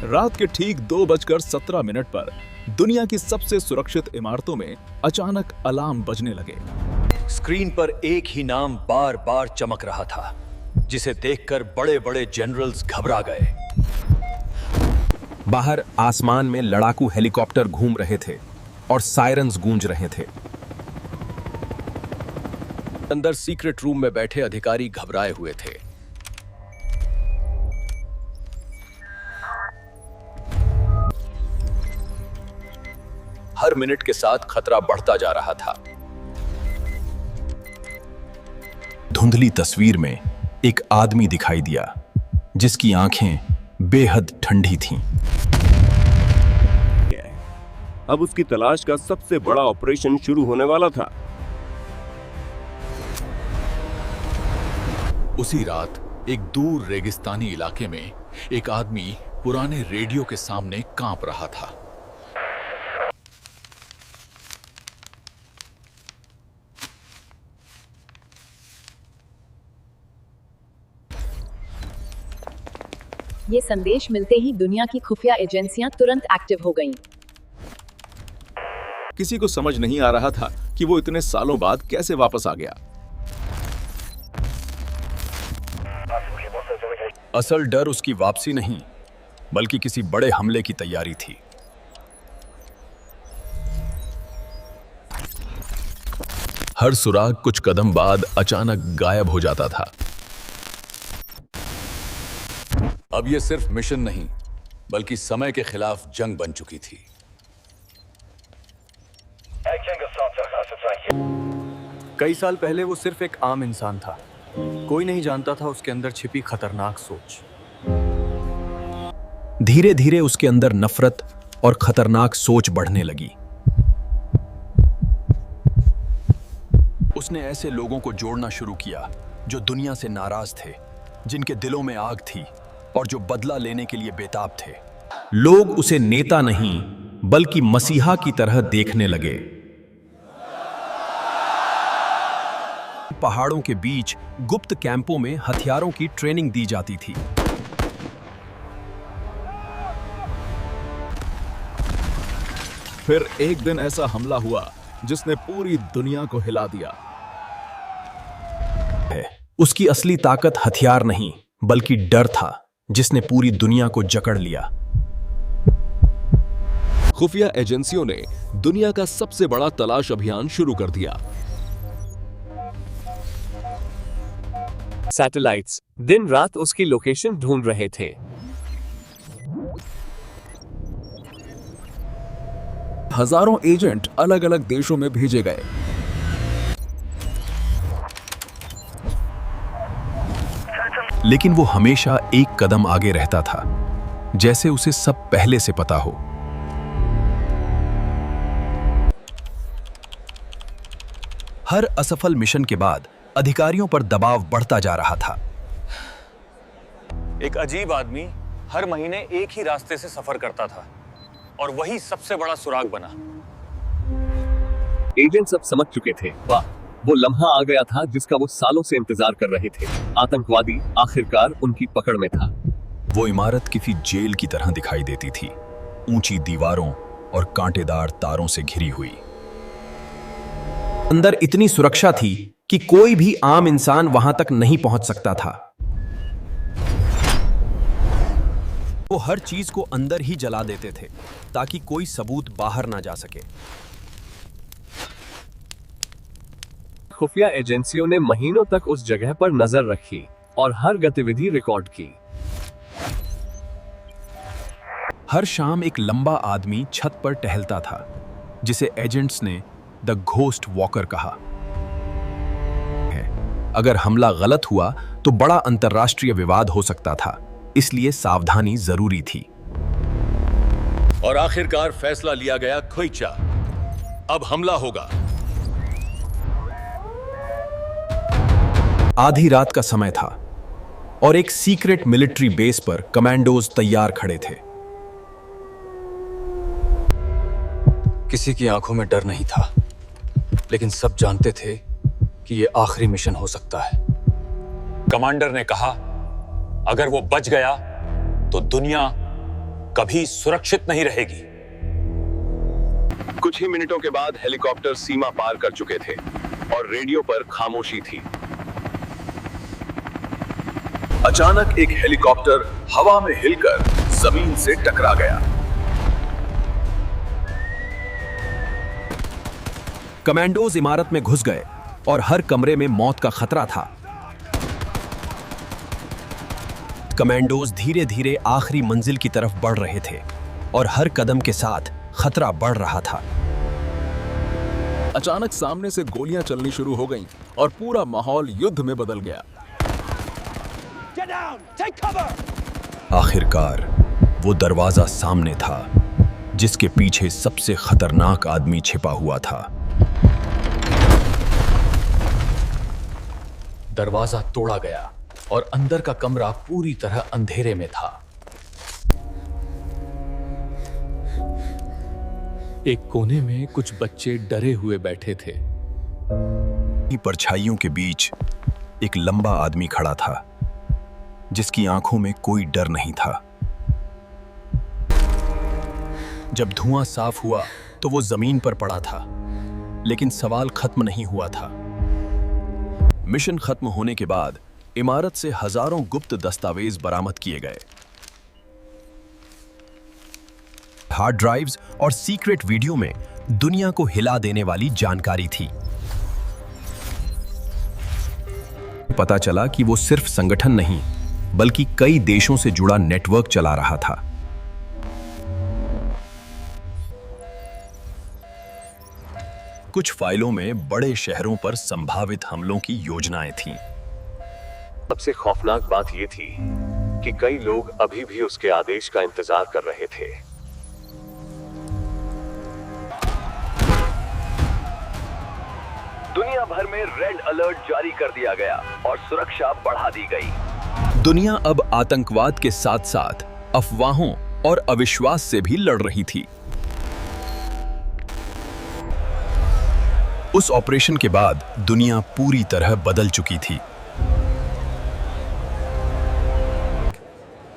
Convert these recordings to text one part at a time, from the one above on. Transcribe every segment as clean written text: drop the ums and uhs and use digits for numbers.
रात के ठीक 2:17 पर दुनिया की सबसे सुरक्षित इमारतों में अचानक अलार्म बजने लगे। स्क्रीन पर एक ही नाम बार बार चमक रहा था, जिसे देखकर बड़े बड़े जनरल्स घबरा गए। बाहर आसमान में लड़ाकू हेलीकॉप्टर घूम रहे थे और सायरन्स गूंज रहे थे। अंदर सीक्रेट रूम में बैठे अधिकारी घबराए हुए थे। हर मिनट के साथ खतरा बढ़ता जा रहा था। धुंधली तस्वीर में एक आदमी दिखाई दिया जिसकी आंखें बेहद ठंडी थीं। अब उसकी तलाश का सबसे बड़ा ऑपरेशन शुरू होने वाला था। उसी रात एक दूर रेगिस्तानी इलाके में एक आदमी पुराने रेडियो के सामने कांप रहा था। ये संदेश मिलते ही दुनिया की खुफिया एजेंसियां तुरंत एक्टिव हो गईं। किसी को समझ नहीं आ रहा था कि वो इतने सालों बाद कैसे वापस आ गया। असल डर उसकी वापसी नहीं, बल्कि किसी बड़े हमले की तैयारी थी। हर सुराग कुछ कदम बाद अचानक गायब हो जाता था। अब यह सिर्फ मिशन नहीं, बल्कि समय के खिलाफ जंग बन चुकी थी। कई साल पहले वो सिर्फ एक आम इंसान था। कोई नहीं जानता था उसके अंदर छिपी खतरनाक सोच। धीरे धीरे उसके अंदर नफरत और खतरनाक सोच बढ़ने लगी। उसने ऐसे लोगों को जोड़ना शुरू किया जो दुनिया से नाराज थे, जिनके दिलों में आग थी और जो बदला लेने के लिए बेताब थे। लोग उसे नेता नहीं, बल्कि मसीहा की तरह देखने लगे। पहाड़ों के बीच गुप्त कैंपों में हथियारों की ट्रेनिंग दी जाती थी। फिर एक दिन ऐसा हमला हुआ जिसने पूरी दुनिया को हिला दिया। उसकी असली ताकत हथियार नहीं, बल्कि डर था, जिसने पूरी दुनिया को जकड़ लिया। खुफिया एजेंसियों ने दुनिया का सबसे बड़ा तलाश अभियान शुरू कर दिया। सैटेलाइट्स दिन रात उसकी लोकेशन ढूंढ रहे थे। हजारों एजेंट अलग अलग देशों में भेजे गए। लेकिन वो हमेशा एक कदम आगे रहता था, जैसे उसे सब पहले से पता हो। हर असफल मिशन के बाद अधिकारियों पर दबाव बढ़ता जा रहा था। एक अजीब आदमी हर महीने एक ही रास्ते से सफर करता था और वही सबसे बड़ा सुराग बना। एजेंट सब समझ चुके थे। वाह, वो लम्हा आ गया था जिसका वो सालों से इंतजार कर रहे थे। आतंकवादी आखिरकार उनकी पकड़ में था। वो इमारत किसी जेल की तरह दिखाई देती थी, ऊंची दीवारों और कांटेदार तारों से घिरी हुई। अंदर इतनी सुरक्षा थी कि कोई भी आम इंसान वहां तक नहीं पहुंच सकता था। वो हर चीज को अंदर ही जला देते थे ताकि कोई सबूत बाहर ना जा सके। खुफिया एजेंसियों ने महीनों तक उस जगह पर नजर रखी और हर गतिविधि रिकॉर्ड की। हर शाम एक लंबा आदमी छत पर टहलता था, जिसे एजेंट्स ने द घोस्ट वॉकर कहा। अगर हमला गलत हुआ तो बड़ा अंतर्राष्ट्रीय विवाद हो सकता था, इसलिए सावधानी जरूरी थी। और आखिरकार फैसला लिया गया, खोइचा, अब हमला होगा। आधी रात का समय था और एक सीक्रेट मिलिट्री बेस पर कमांडोज तैयार खड़े थे। किसी की आंखों में डर नहीं था, लेकिन सब जानते थे कि यह आखिरी मिशन हो सकता है। कमांडर ने कहा, अगर वो बच गया तो दुनिया कभी सुरक्षित नहीं रहेगी। कुछ ही मिनटों के बाद हेलीकॉप्टर सीमा पार कर चुके थे और रेडियो पर खामोशी थी। अचानक एक हेलीकॉप्टर हवा में हिलकर जमीन से टकरा गया। कमांडोज इमारत में घुस गए और हर कमरे में मौत का खतरा था। कमांडोज धीरे धीरे आखिरी मंजिल की तरफ बढ़ रहे थे और हर कदम के साथ खतरा बढ़ रहा था। अचानक सामने से गोलियां चलनी शुरू हो गईं और पूरा माहौल युद्ध में बदल गया। आखिरकार वो दरवाजा सामने था जिसके पीछे सबसे खतरनाक आदमी छिपा हुआ था। दरवाजा तोड़ा गया और अंदर का कमरा पूरी तरह अंधेरे में था। एक कोने में कुछ बच्चे डरे हुए बैठे थे। परछाइयों के बीच एक लंबा आदमी खड़ा था जिसकी आंखों में कोई डर नहीं था। जब धुआं साफ हुआ तो वो जमीन पर पड़ा था, लेकिन सवाल खत्म नहीं हुआ था। मिशन खत्म होने के बाद इमारत से हजारों गुप्त दस्तावेज बरामद किए गए। हार्ड ड्राइव्स और सीक्रेट वीडियो में दुनिया को हिला देने वाली जानकारी थी। पता चला कि वो सिर्फ संगठन नहीं, बल्कि कई देशों से जुड़ा नेटवर्क चला रहा था। कुछ फाइलों में बड़े शहरों पर संभावित हमलों की योजनाएं थीं। सबसे खौफनाक बात यह थी कि कई लोग अभी भी उसके आदेश का इंतजार कर रहे थे। दुनिया भर में रेड अलर्ट जारी कर दिया गया और सुरक्षा बढ़ा दी गई। दुनिया अब आतंकवाद के साथ साथ अफवाहों और अविश्वास से भी लड़ रही थी। उस ऑपरेशन के बाद दुनिया पूरी तरह बदल चुकी थी।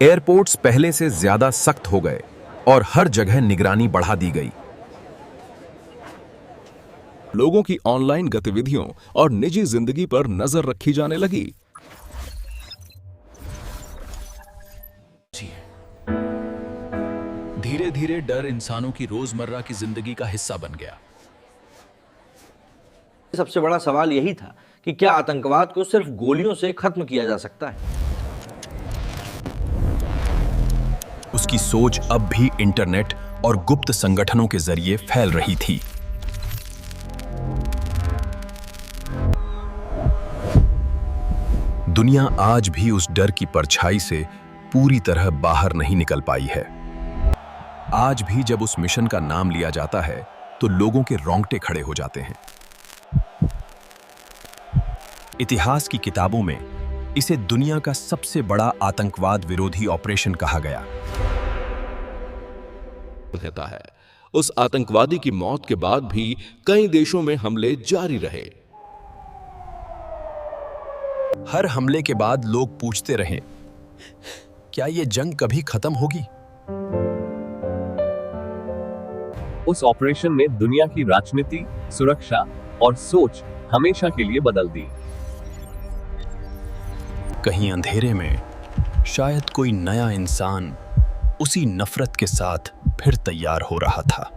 एयरपोर्ट्स पहले से ज्यादा सख्त हो गए और हर जगह निगरानी बढ़ा दी गई। लोगों की ऑनलाइन गतिविधियों और निजी जिंदगी पर नजर रखी जाने लगी। धीरे धीरे डर इंसानों की रोजमर्रा की जिंदगी का हिस्सा बन गया। सबसे बड़ा सवाल यही था कि क्या आतंकवाद को सिर्फ गोलियों से खत्म किया जा सकता है। उसकी सोच अब भी इंटरनेट और गुप्त संगठनों के जरिए फैल रही थी। दुनिया आज भी उस डर की परछाई से पूरी तरह बाहर नहीं निकल पाई है। आज भी जब उस मिशन का नाम लिया जाता है तो लोगों के रोंगटे खड़े हो जाते हैं। इतिहास की किताबों में इसे दुनिया का सबसे बड़ा आतंकवाद विरोधी ऑपरेशन कहा गया। कहता है उस आतंकवादी की मौत के बाद भी कई देशों में हमले जारी रहे। हर हमले के बाद लोग पूछते रहे, क्या ये जंग कभी खत्म होगी? उस ऑपरेशन ने दुनिया की राजनीति, सुरक्षा और सोच हमेशा के लिए बदल दी। कहीं अंधेरे में शायद कोई नया इंसान उसी नफरत के साथ फिर तैयार हो रहा था।